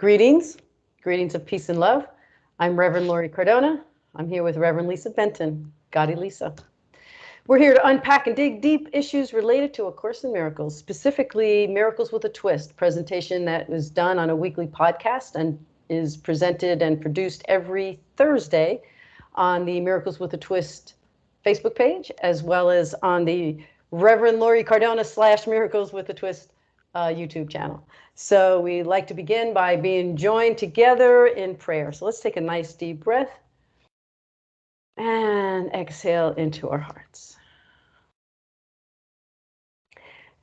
Greetings, greetings of peace and love. I'm Rev Lori Cardona. I'm here with Rev Lisa Benton, Goddi Lisa. We're here to unpack and dig deep issues related to A Course in Miracles, specifically Miracles with a Twist, presentation that was done on a weekly podcast and is presented and produced every Thursday on the Miracles with a Twist Facebook page, as well as on the Rev Lori Cardona / Miracles with a Twist YouTube channel. So we like to begin by being joined together in prayer. So let's take a nice deep breath and exhale into our hearts.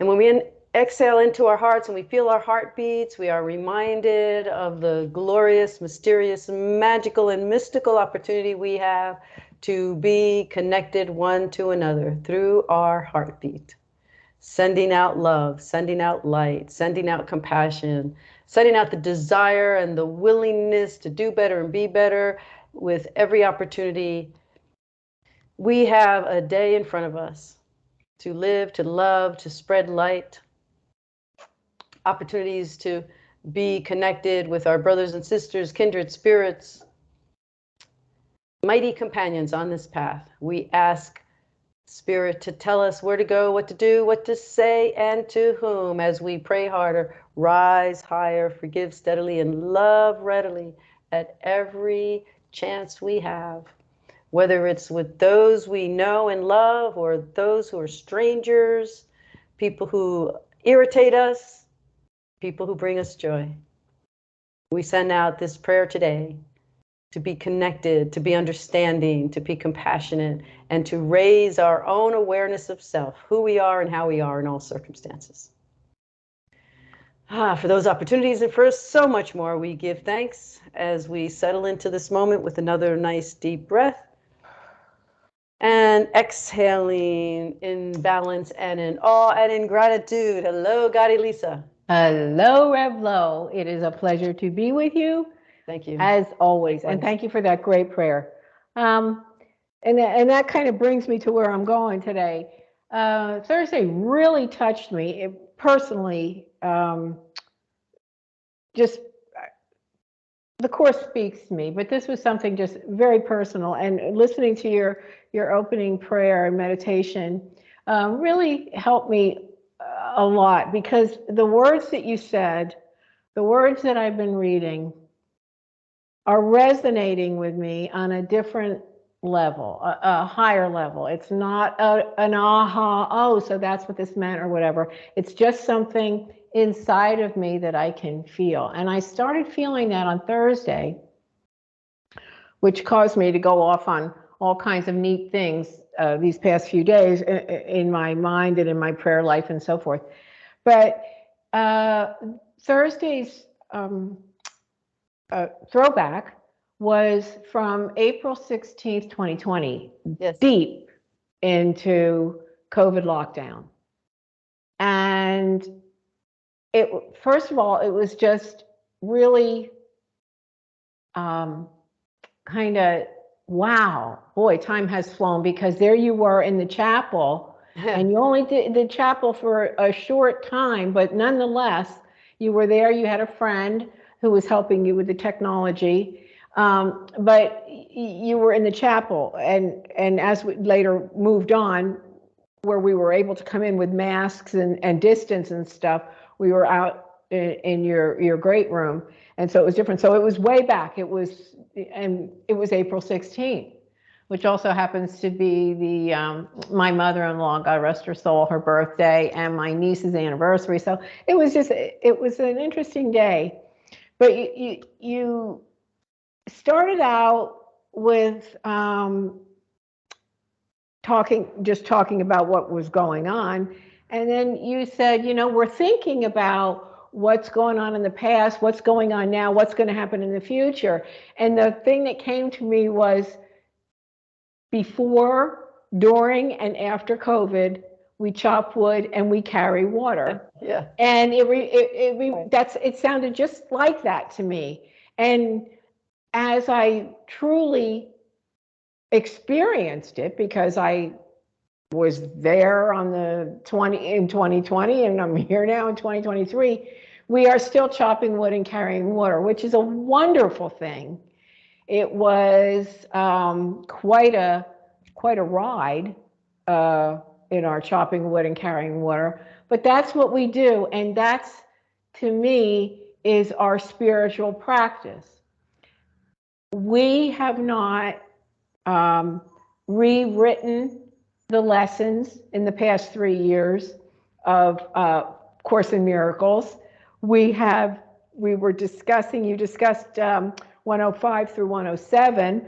And when we exhale into our hearts and we feel our heartbeats, we are reminded of the glorious, mysterious, magical, and mystical opportunity we have to be connected one to another through our heartbeat. Sending out love, sending out light, sending out compassion, sending out the desire and the willingness to do better and be better with every opportunity. We have a day in front of us to live, to love, to spread light, opportunities to be connected with our brothers and sisters, kindred spirits, mighty companions on this path. We ask Spirit to tell us where to go, what to do, what to say, and to whom as we pray harder, rise higher, forgive steadily, and love readily at every chance we have, whether it's with those we know and love or those who are strangers, people who irritate us, people who bring us joy. We send out this prayer today to be connected, to be understanding, to be compassionate, and to raise our own awareness of self, who we are and how we are in all circumstances. For those opportunities and for so much more, we give thanks as we settle into this moment with another nice deep breath. And exhaling in balance and in awe and in gratitude. Hello, Goddi Lisa. Hello, RevLo. It is a pleasure to be with you. Thank you. As always. And thank you for that great prayer. And that kind of brings me to where I'm going today. Thursday really touched me. It personally, just the Course speaks to me, but this was something just very personal. And listening to your opening prayer and meditation really helped me a lot, because the words that you said, the words that I've been reading, are resonating with me on a different level, a higher level. It's not an aha, oh, so that's what this meant or whatever. It's just something inside of me that I can feel. And I started feeling that on Thursday, which caused me to go off on all kinds of neat things these past few days in my mind and in my prayer life and so forth. But Thursday's throwback was from April 16th, 2020, yes. Deep into COVID lockdown. And first of all, it was just really kind of, wow, boy, time has flown, because there you were in the chapel and you only did the chapel for a short time, but nonetheless, you were there, you had a friend who was helping you with the technology, but you were in the chapel, and as we later moved on, where we were able to come in with masks and distance and stuff, we were out in your great room, and so it was different. So it was way back. It was April 16th, which also happens to be my mother-in-law, God rest her soul, her birthday, and my niece's anniversary. So it was an interesting day. But you started out with talking about what was going on, and then you said, we're thinking about what's going on in the past, what's going on now, what's going to happen in the future. And the thing that came to me was before, during, and after COVID, we chop wood and we carry water. Yeah. And it sounded just like that to me. And as I truly experienced it, because I was there in 2020, and I'm here now in 2023, we are still chopping wood and carrying water, which is a wonderful thing. It was quite a ride in our chopping wood and carrying water, but that's what we do, and that's, to me, is our spiritual practice. We have not rewritten the lessons in the past 3 years of Course in Miracles. We were discussing, you discussed 105 through 107,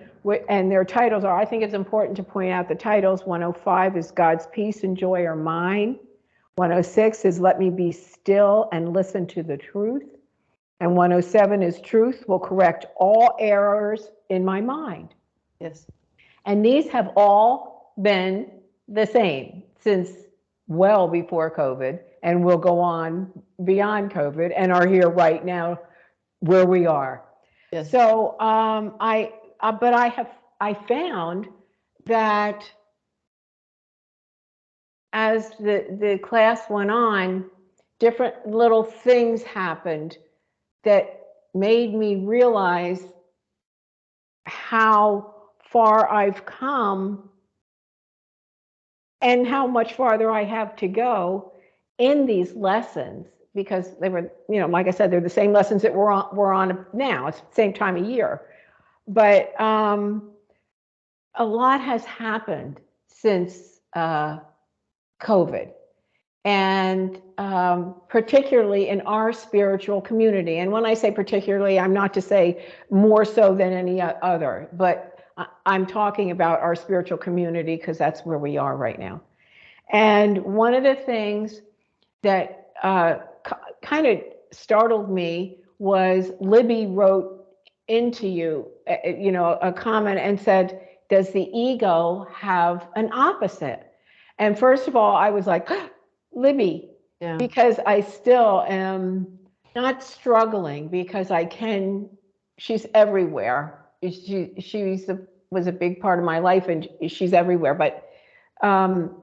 and their titles are, I think it's important to point out the titles. 105 is God's peace and joy are mine. 106 is Let me be still and listen to the truth. And 107 is Truth will correct all errors in my mind. Yes. And these have all been the same since well before COVID, and will go on beyond COVID, and are here right now where we are. Yes. So I found that as the class went on, different little things happened that made me realize how far I've come and how much farther I have to go in these lessons, because they were, like I said, they're the same lessons that we're on now. It's the same time of year. But a lot has happened since COVID. And particularly in our spiritual community. And when I say particularly, I'm not to say more so than any other, but I'm talking about our spiritual community because that's where we are right now. And one of the things that kind of startled me was Libby wrote into you, a comment and said, does the ego have an opposite? And first of all, I was like, Libby, yeah. Because I still am not struggling, because she's everywhere. She was a big part of my life, and she's everywhere, but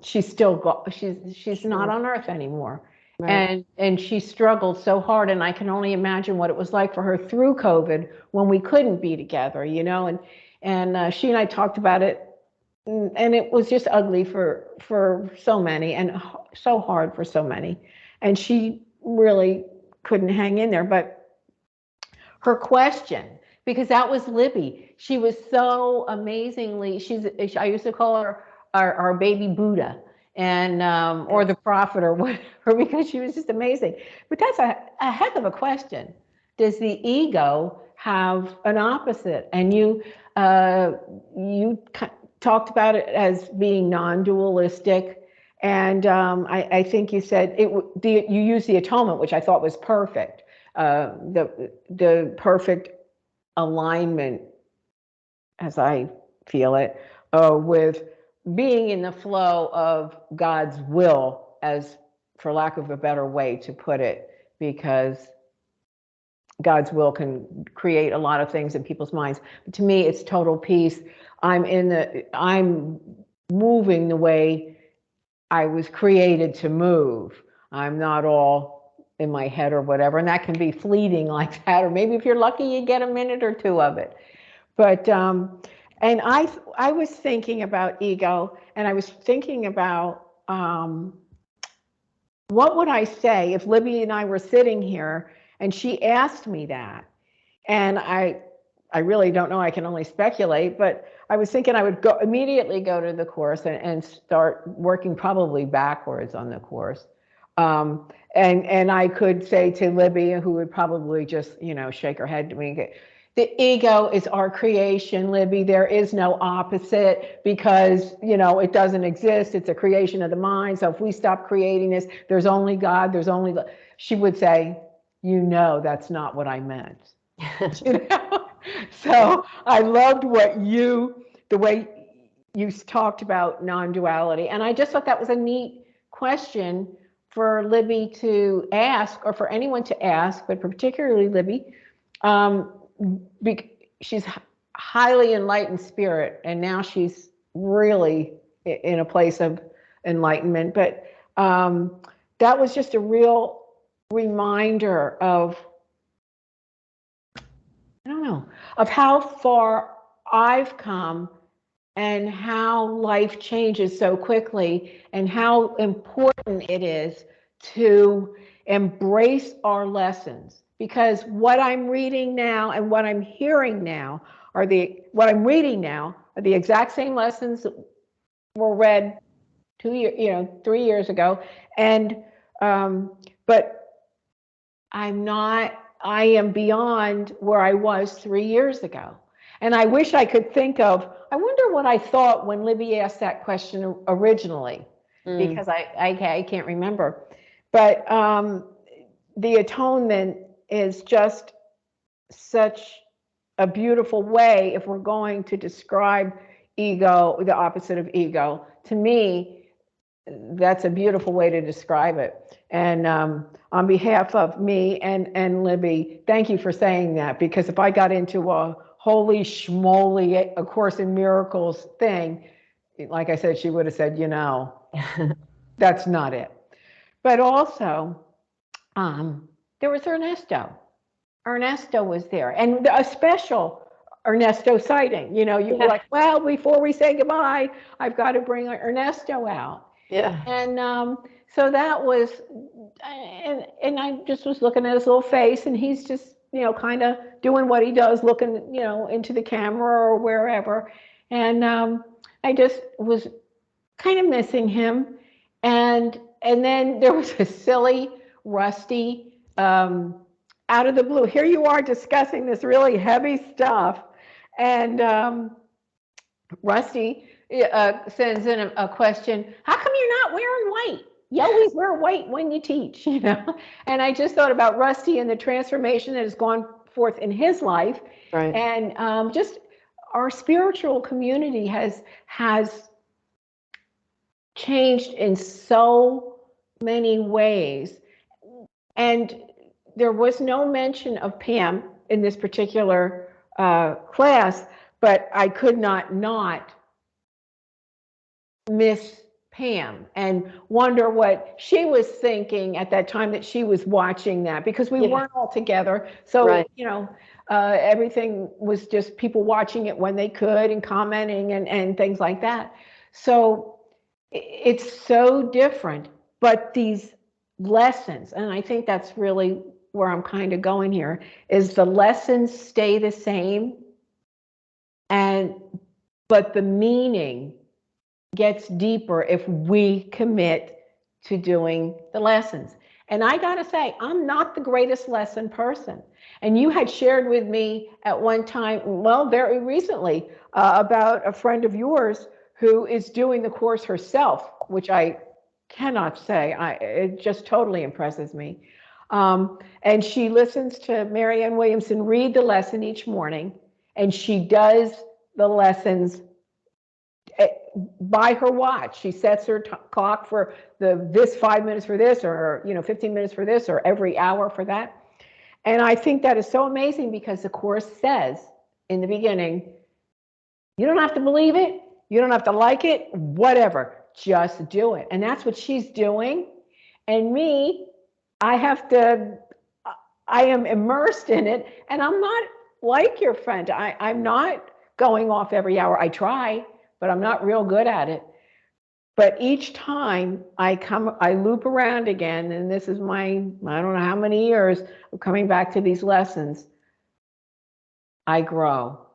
she's not on earth anymore. Right. And she struggled so hard, and I can only imagine what it was like for her through COVID when we couldn't be together, and she and I talked about it. And it was just ugly for so many, and so hard for so many. And she really couldn't hang in there. But her question, because that was Libby, she was so amazingly, I used to call her our baby Buddha, and or the prophet or whatever, because she was just amazing. But that's a heck of a question. Does the ego have an opposite? And you talked about it as being non-dualistic, and I think you said you used the atonement, which I thought was perfect. The perfect alignment, as I feel it, with being in the flow of God's will, as for lack of a better way to put it, because God's will can create a lot of things in people's minds. But to me, it's total peace. I'm moving the way I was created to move. I'm not all in my head or whatever, and that can be fleeting like that, or maybe if you're lucky, you get a minute or two of it. But and I was thinking about ego, and I was thinking about what would I say if Libby and I were sitting here and she asked me that. And I really don't know, I can only speculate, but I was thinking I would immediately go to the Course and start working probably backwards on the Course. And I could say to Libby, who would probably just, shake her head to me, the ego is our creation, Libby. There is no opposite, because, it doesn't exist. It's a creation of the mind. So if we stop creating this, there's only God, she would say, that's not what I meant. So I loved the way you talked about non-duality. And I just thought that was a neat question for Libby to ask, or for anyone to ask, but particularly Libby. She's highly enlightened spirit, and now she's really in a place of enlightenment. But that was just a real reminder of, I don't know, of how far I've come and how life changes so quickly and how important it is to embrace our lessons. Because what I'm reading now and what I'm hearing now are what I'm reading now are the exact same lessons that were read 2 years, 3 years ago. And, but I am beyond where I was 3 years ago. And I wish I could think of, I wonder what I thought when Libby asked that question originally, because I can't remember. But the atonement is just such a beautiful way, if we're going to describe ego, the opposite of ego. To me, that's a beautiful way to describe it. And on behalf of me and Libby, thank you for saying that, because if I got into a holy schmoly A Course in Miracles thing, like I said, she would have said, that's not it. But also, there was Ernesto. Ernesto was there, and a special Ernesto sighting. You were like, well, before we say goodbye, I've got to bring Ernesto out. Yeah. And so that was, and I just was looking at his little face, and he's just, kind of doing what he does, looking, into the camera or wherever. And I just was kind of missing him. And then there was a silly, Rusty, out of the blue. Here you are discussing this really heavy stuff. And Rusty sends in a question, how come you're not wearing white? You always wear white when you teach, And I just thought about Rusty and the transformation that has gone forth in his life. Right. And just our spiritual community has changed in so many ways. And there was no mention of Pam in this particular class, but I could not miss Pam and wonder what she was thinking at that time that she was watching that, because we weren't all together. So, right. Everything was just people watching it when they could and commenting and things like that. So it's so different, but these lessons, and I think that's really where I'm kind of going here, is the lessons stay the same, but the meaning gets deeper if we commit to doing the lessons. And I gotta say, I'm not the greatest lesson person. And you had shared with me at one time, well, very recently, about a friend of yours who is doing the course herself, which I cannot say, it just totally impresses me. And she listens to Marianne Williamson read the lesson each morning, and she does the lessons by her watch. She sets her clock for this 5 minutes for this, or 15 minutes for this, or every hour for that. And I think that is so amazing, because the course says in the beginning, you don't have to believe it, you don't have to like it, whatever, just do it. And that's what she's doing. And me, I am immersed in it, and I'm not like your friend. I'm not going off every hour. I try, but I'm not real good at it. But each time I loop around again, and this is my, I don't know how many years of coming back to these lessons, I grow.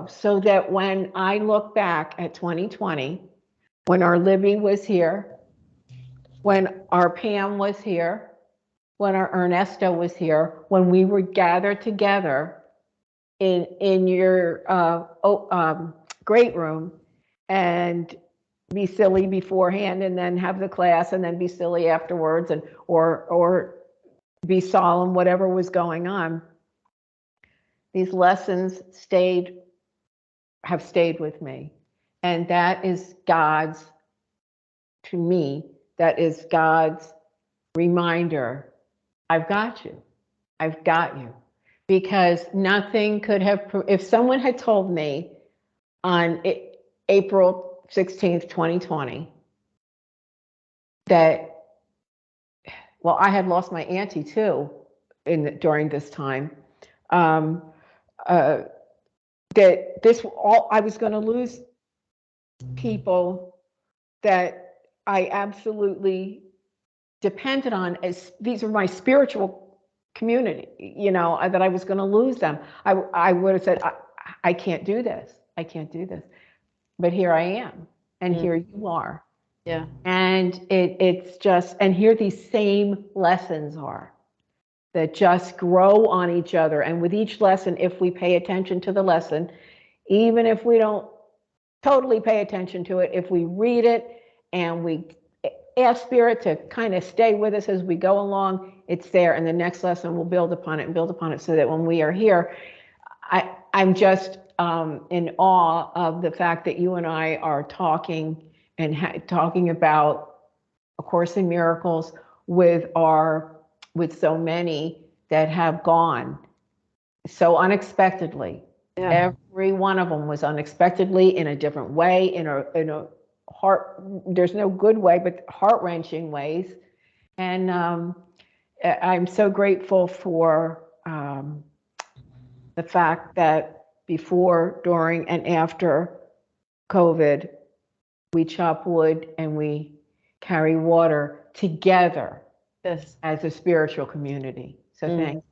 So that when I look back at 2020, when our Libby was here, when our Pam was here, when our Ernesto was here, when we were gathered together in your great room, and be silly beforehand, and then have the class, and then be silly afterwards, and or be solemn, whatever was going on. These lessons have stayed with me, and that is God's, to me, that is God's reminder. I've got you. I've got you. Because nothing could have, if someone had told me on April 16th, 2020, that well, I had lost my auntie too during this time. Um, uh, that this all I was going to lose people that I absolutely depended on, as these are my spiritual community, that I was going to lose them. I would have said, I can't do this. I can't do this. But here I am, and here you are. Yeah. And it's just, and here these same lessons are that just grow on each other. And with each lesson, if we pay attention to the lesson, even if we don't totally pay attention to it, if we read it and we ask Spirit to kind of stay with us as we go along, it's there. And the next lesson will build upon it and build upon it, so that when we are here, I'm just in awe of the fact that you and I are talking and talking about A Course in Miracles with so many that have gone so unexpectedly. Yeah. Every one of them was unexpectedly, in a different way, in a heart, there's no good way, but heart-wrenching ways. And I'm so grateful for the fact that before, during, and after COVID, we chop wood and we carry water together. Yes. As a spiritual community. So thanks.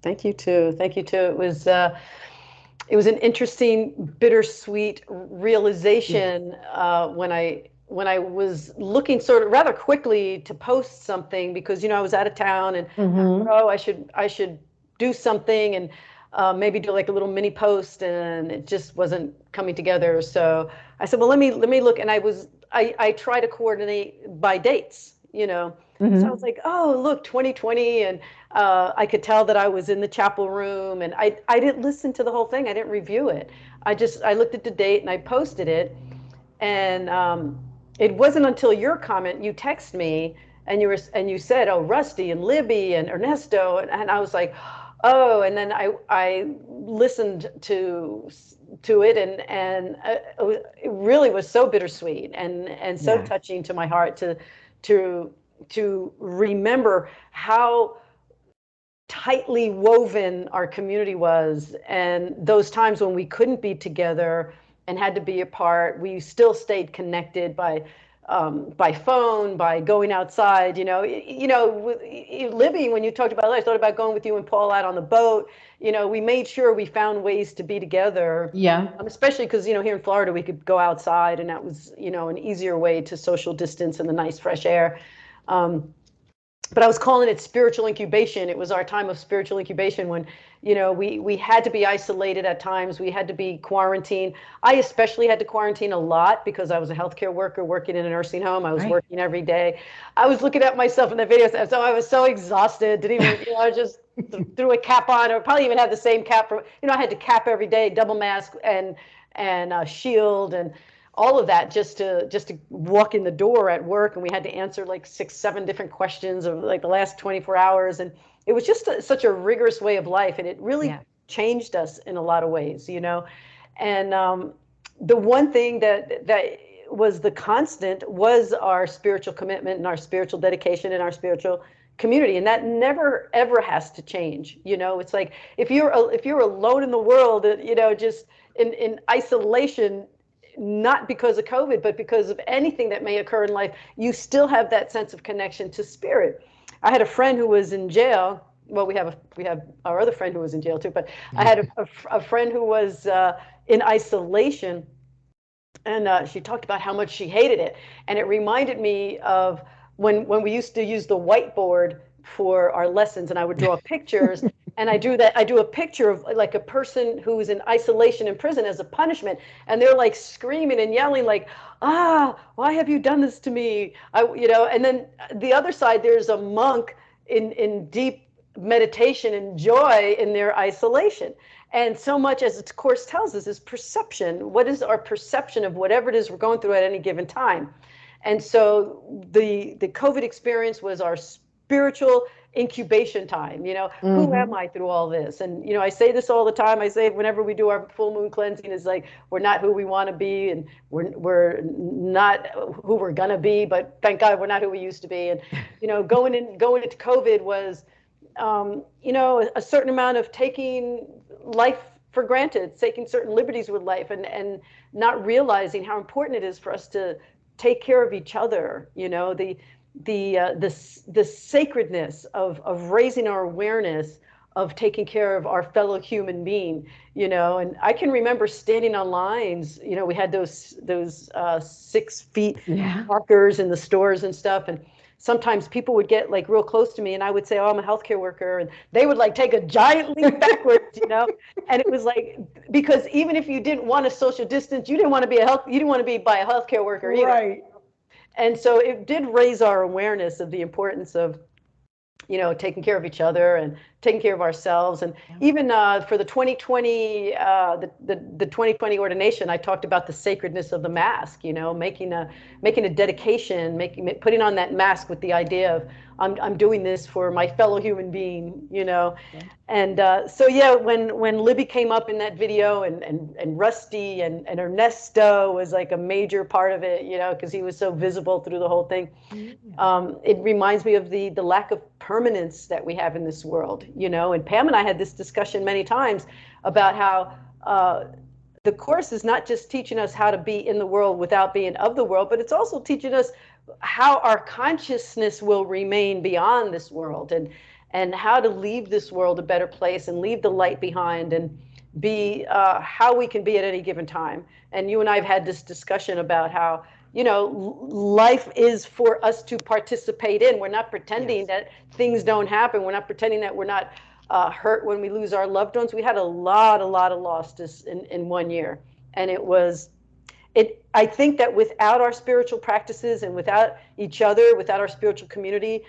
Thank you too. Thank you too. It was an interesting, bittersweet realization when I was looking sort of rather quickly to post something, because I was out of town, and I should do something, and maybe do like a little mini post, and it just wasn't coming together. So I said, well, let me look, and I try to coordinate by dates. So I was like, oh, look, 2020. And I could tell that I was in the chapel room, and I didn't listen to the whole thing. I didn't review it. I looked at the date and I posted it. And it wasn't until your comment, you text me, and you said, oh, Rusty and Libby and Ernesto. And I was like, oh, and then I listened to it, and it really was so bittersweet and so touching to my heart to remember how tightly woven our community was, and those times when we couldn't be together and had to be apart, we still stayed connected by phone, by going outside. Libby, when you talked about it, I thought about going with you and Paul out on the boat. We made sure we found ways to be together. Yeah. Especially because, here in Florida, we could go outside, and that was, an easier way to social distance and the nice fresh air. But I was calling it spiritual incubation. It was our time of spiritual incubation when, we had to be isolated at times. We had to be quarantined. I especially had to quarantine a lot because I was a healthcare worker working in a nursing home. I was working every day. I was looking at myself in the videos, and so I was so exhausted. Didn't even, I just threw a cap on, or probably even had the same cap for, I had to cap every day, double mask and shield and all of that just to walk in the door at work. And we had to answer like 6-7 different questions of like the last 24 hours. And it was just such a rigorous way of life. And it really changed us in a lot of ways, And the one thing that was the constant was our spiritual commitment and our spiritual dedication and our spiritual community. And that never, ever has to change. It's like, if you're alone in the world, just in isolation, not because of COVID, but because of anything that may occur in life, you still have that sense of connection to spirit. I had a friend who was in jail. Well, we have our other friend who was in jail too, but I had a friend who was in isolation, and she talked about how much she hated it. And it reminded me of when we used to use the whiteboard for our lessons, and I would draw pictures. And I do a picture of like a person who's in isolation in prison as a punishment. And they're like screaming and yelling like, why have you done this to me? And then the other side, there's a monk in deep meditation and joy in their isolation. And so much, as its course tells us, is perception. What is our perception of whatever it is we're going through at any given time? And so the COVID experience was our spiritual incubation time, who am I through all this? And, I say this all the time. I say it whenever we do our full moon cleansing, is like, we're not who we want to be, and we're not who we're going to be, but thank God we're not who we used to be. And, going into COVID was, a certain amount of taking life for granted, taking certain liberties with life, and not realizing how important it is for us to take care of each other, the sacredness of raising our awareness of taking care of our fellow human being, and I can remember standing on lines, we had those 6 feet markers in the stores and stuff, and sometimes people would get like real close to me, and I would say, oh, I'm a healthcare worker, and they would like take a giant leap backwards, and it was like, because even if you didn't want to social distance, you didn't want to be by a healthcare worker either. Right. And so it did raise our awareness of the importance of, taking care of each other and taking care of ourselves. And even for the 2020, the 2020 ordination, I talked about the sacredness of the mask, making a dedication, putting on that mask with the idea of, I'm doing this for my fellow human being, And so, yeah, when Libby came up in that video, and Rusty and Ernesto was like a major part of it, because he was so visible through the whole thing. It reminds me of the lack of permanence that we have in this world, and Pam and I had this discussion many times about how the Course is not just teaching us how to be in the world without being of the world, but it's also teaching us how our consciousness will remain beyond this world, and how to leave this world a better place and leave the light behind, and be how we can be at any given time. And you and I have had this discussion about how, life is for us to participate in. We're not pretending that things don't happen. We're not pretending that we're not hurt when we lose our loved ones. We had a lot of losses in 1 year. And I think that without our spiritual practices and without each other, without our spiritual community,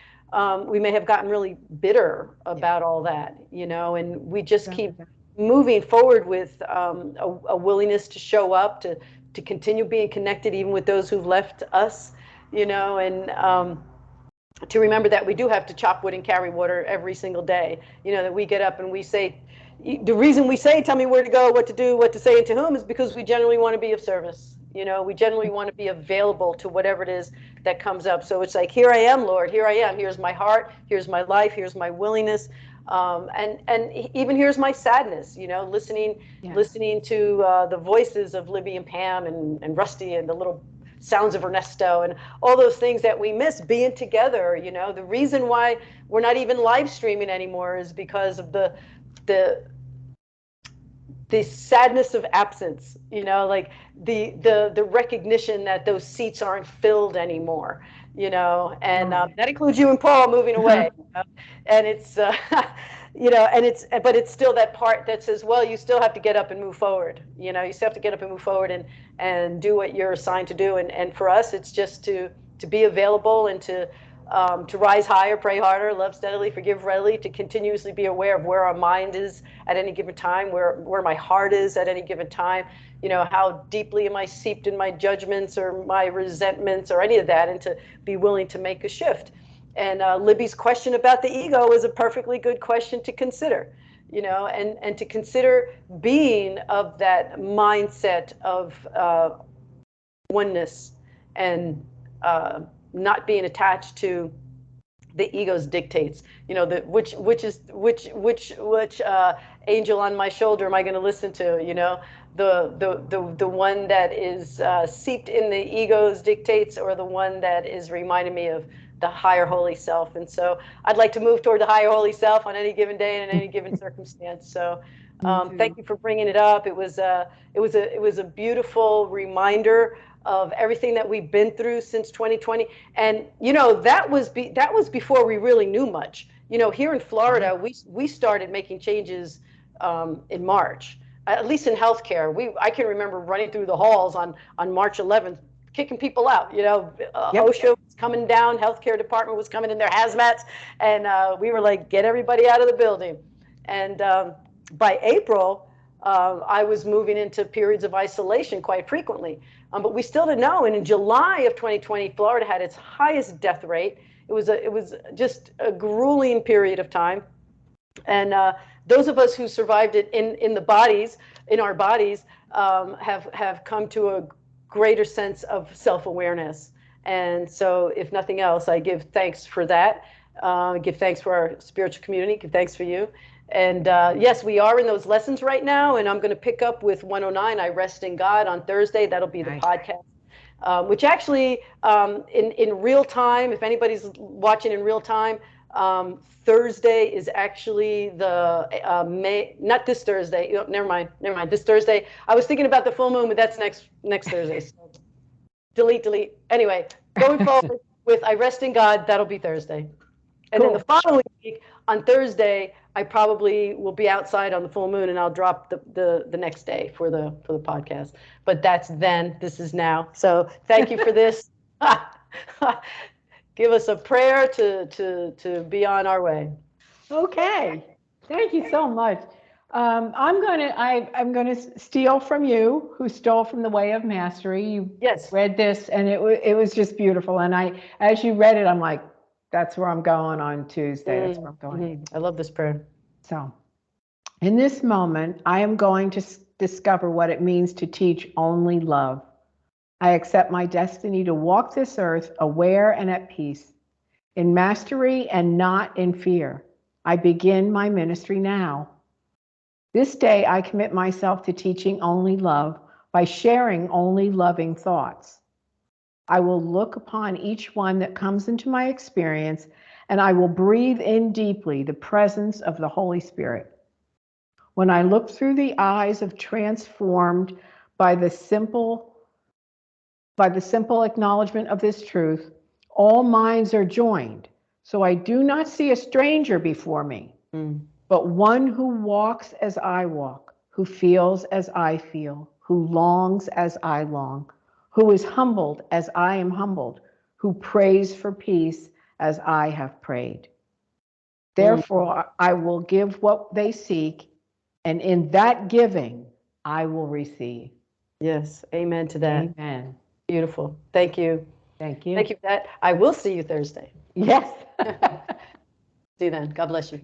we may have gotten really bitter about all that, and we just keep moving forward with a willingness to show up, to continue being connected even with those who've left us, and to remember that we do have to chop wood and carry water every single day, that we get up and we say, the reason we say, tell me where to go, what to do, what to say, and to whom, is because we generally want to be of service. We generally want to be available to whatever it is that comes up. So it's like, here I am, Lord, here I am. Here's my heart, here's my life, here's my willingness. And even here's my sadness, listening to the voices of Libby and Pam and Rusty, and the little sounds of Ernesto, and all those things that we miss being together. The reason why we're not even live streaming anymore is because of the sadness of absence, like the recognition that those seats aren't filled anymore, and that includes you and Paul moving away, and it's, but it's still that part that says, well, you still have to get up and move forward, you still have to get up and move forward and do what you're assigned to do, and for us, it's just to be available and to rise higher, pray harder, love steadily, forgive readily, to continuously be aware of where our mind is at any given time, where my heart is at any given time, how deeply am I seeped in my judgments or my resentments or any of that, and to be willing to make a shift. And Libby's question about the ego is a perfectly good question to consider, and to consider being of that mindset of oneness, and not being attached to the ego's dictates, which angel on my shoulder am I going to listen to, the one that is seeped in the ego's dictates, or the one that is reminding me of the higher holy self. And so I'd like to move toward the higher holy self on any given day and in any given circumstance. So thank you for bringing it up. It was a beautiful reminder of everything that we've been through since 2020. And, that was before we really knew much. Here in Florida, we started making changes in March, at least in healthcare. I can remember running through the halls on March 11th, kicking people out. OSHA was coming down, healthcare department was coming in their hazmats, and we were like, get everybody out of the building. And by April, I was moving into periods of isolation quite frequently. But we still didn't know. And in July of 2020, Florida had its highest death rate it was just a grueling period of time. And those of us who survived it in our bodies, have come to a greater sense of self-awareness. And so, if nothing else, I give thanks for that. Give thanks for our spiritual community. Give thanks for you. And yes, we are in those lessons right now. And I'm going to pick up with 109. I Rest in God on Thursday. That'll be the podcast. Which actually, in real time, if anybody's watching in real time, Thursday is actually the not this Thursday. Never mind. This Thursday. I was thinking about the full moon, but that's next Thursday. So delete. Anyway, going forward with I Rest in God, that'll be Thursday. And then the following week on Thursday, I probably will be outside on the full moon, and I'll drop the next day for the podcast. But that's then. This is now. So thank you for this. Give us a prayer to be on our way. Okay. Thank you so much. I'm gonna steal from you, who stole from the Way of Mastery. You read this, and it was just beautiful. And as you read it, I'm like, that's where I'm going on Tuesday. That's where I'm going. I love this prayer. So, in this moment, I am going to discover what it means to teach only love. I accept my destiny to walk this earth aware and at peace, in mastery and not in fear. I begin my ministry now. This day, I commit myself to teaching only love by sharing only loving thoughts. I will look upon each one that comes into my experience, and I will breathe in deeply the presence of the Holy Spirit. When I look through the eyes of transformed by the simple acknowledgement of this truth, all minds are joined. So I do not see a stranger before me, but one who walks as I walk, who feels as I feel, who longs as I long, who is humbled as I am humbled, who prays for peace as I have prayed. Therefore, I will give what they seek, and in that giving, I will receive. Yes, amen to that. Amen. Beautiful. Thank you. Thank you. Thank you for that. I will see you Thursday. Yes. See you then. God bless you.